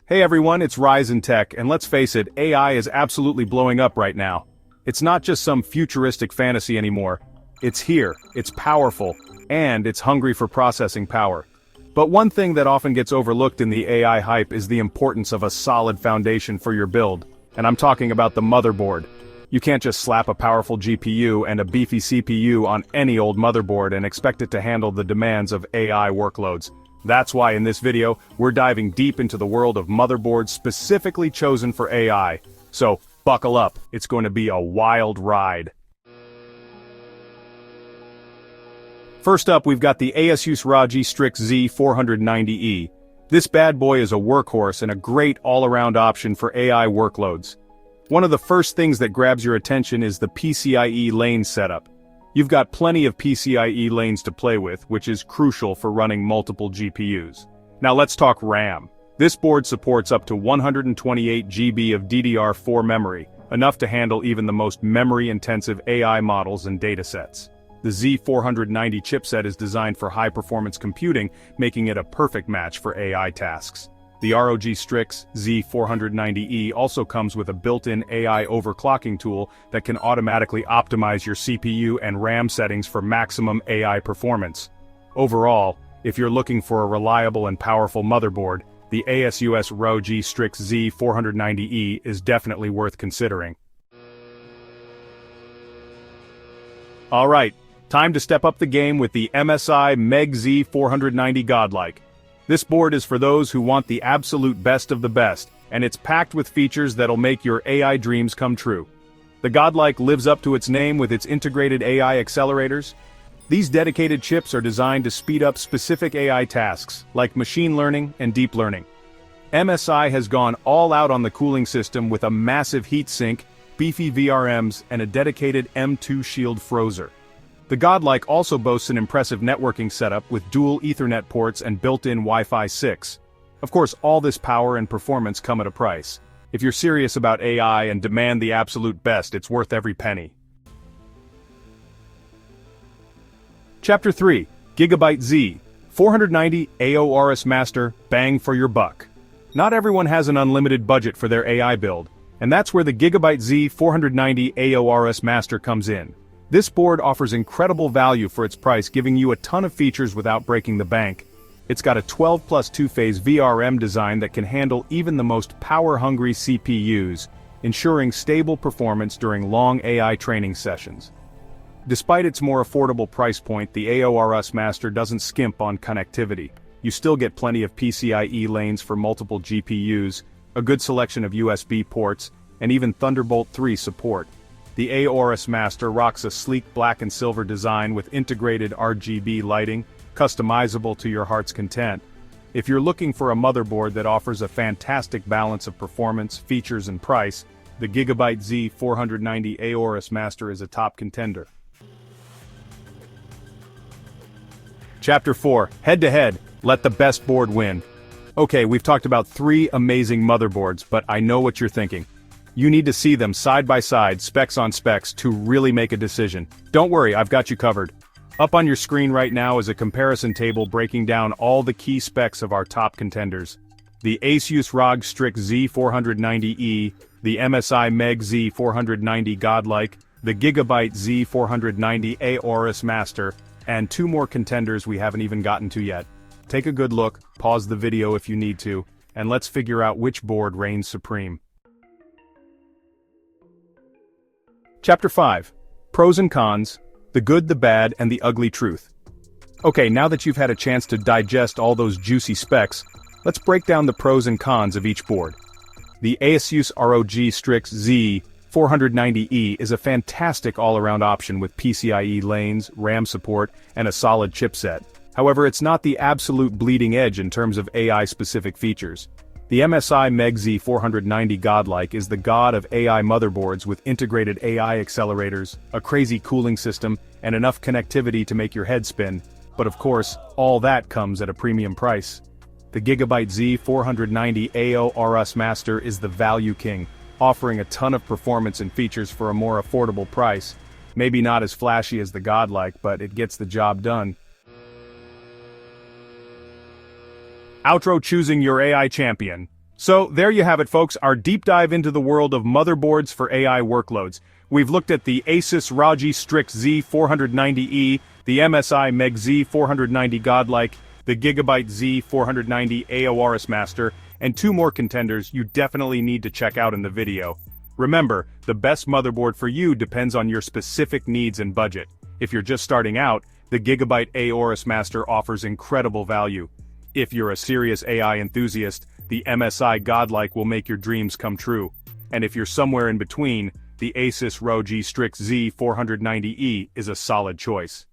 Hey everyone, it's Rise in Tech, and let's face it, AI is absolutely blowing up right now. It's not just some futuristic fantasy anymore. It's here, it's powerful, and it's hungry for processing power. But one thing that often gets overlooked in the AI hype is the importance of a solid foundation for your build, and I'm talking about the motherboard. You can't just slap a powerful GPU and a beefy CPU on any old motherboard and expect it to handle the demands of AI workloads. That's why in this video, we're diving deep into the world of motherboards specifically chosen for AI. So, buckle up, it's going to be a wild ride. First up, we've got the ASUS ROG Strix Z490E. This bad boy is a workhorse and a great all-around option for AI workloads. One of the first things that grabs your attention is the PCIe lane setup. You've got plenty of PCIe lanes to play with, which is crucial for running multiple GPUs. Now let's talk RAM. This board supports up to 128 GB of DDR4 memory, enough to handle even the most memory-intensive AI models and datasets. The Z490 chipset is designed for high-performance computing, making it a perfect match for AI tasks. The ROG Strix Z490E also comes with a built-in AI overclocking tool that can automatically optimize your CPU and RAM settings for maximum AI performance. Overall, if you're looking for a reliable and powerful motherboard, the ASUS ROG Strix Z490E is definitely worth considering. Alright, time to step up the game with the MSI MEG Z490 Godlike. This board is for those who want the absolute best of the best, and it's packed with features that'll make your AI dreams come true. The Godlike lives up to its name with its integrated AI accelerators. These dedicated chips are designed to speed up specific AI tasks, like machine learning and deep learning. MSI has gone all out on the cooling system with a massive heatsink, beefy VRMs, and a dedicated M2 Shield Frozer. The Godlike also boasts an impressive networking setup with dual Ethernet ports and built-in Wi-Fi 6. Of course, all this power and performance come at a price. If you're serious about AI and demand the absolute best, it's worth every penny. Chapter 3, Gigabyte Z, 490 AORS Master, bang for your buck. Not everyone has an unlimited budget for their AI build, and that's where the Gigabyte Z 490 AORS Master comes in. This board offers incredible value for its price, giving you a ton of features without breaking the bank. It's got a 12+ 2-phase VRM design that can handle even the most power-hungry CPUs, ensuring stable performance during long AI training sessions. Despite its more affordable price point, the AORS Master doesn't skimp on connectivity. You still get plenty of PCIe lanes for multiple GPUs, a good selection of USB ports, and even Thunderbolt 3 support. The AORS Master rocks a sleek black and silver design with integrated RGB lighting, customizable to your heart's content. If you're looking for a motherboard that offers a fantastic balance of performance, features and price, the Gigabyte Z490 AORS Master is a top contender. Chapter 4, Head-to-Head, let the best board win. Okay, we've talked about 3 amazing motherboards, but I know what you're thinking. You need to see them side by side, specs on specs, to really make a decision. Don't worry, I've got you covered. Up on your screen right now is a comparison table breaking down all the key specs of our top contenders. The ASUS ROG Strix Z490E, the MSI MEG Z490 Godlike, the Gigabyte Z490 AORS Master, and 2 more contenders we haven't even gotten to yet. Take a good look, pause the video if you need to, and let's figure out which board reigns supreme. Chapter 5, Pros and Cons, the Good, the Bad, and the Ugly Truth. Okay, now that you've had a chance to digest all those juicy specs, let's break down the pros and cons of each board. The ASUS ROG Strix Z490E is a fantastic all-around option with PCIe lanes, RAM support, and a solid chipset. However, it's not the absolute bleeding edge in terms of AI-specific features. The MSI MEG Z490 Godlike is the god of AI motherboards with integrated AI accelerators, a crazy cooling system, and enough connectivity to make your head spin. But of course, all that comes at a premium price. The Gigabyte Z490 AORS Master is the value king, offering a ton of performance and features for a more affordable price. Maybe not as flashy as the Godlike, but it gets the job done. Outro choosing your AI champion. So there you have it, folks, our deep dive into the world of motherboards for AI workloads. We've looked at the Asus ROG Strix Z490E, the MSI Meg Z490 Godlike, the Gigabyte Z490 AORS Master, and two more contenders you definitely need to check out in the video. Remember, the best motherboard for you depends on your specific needs and budget. If you're just starting out, the Gigabyte AORS Master offers incredible value. If you're a serious AI enthusiast, the MSI Godlike will make your dreams come true. And if you're somewhere in between, the Asus ROG Strix Z490E is a solid choice.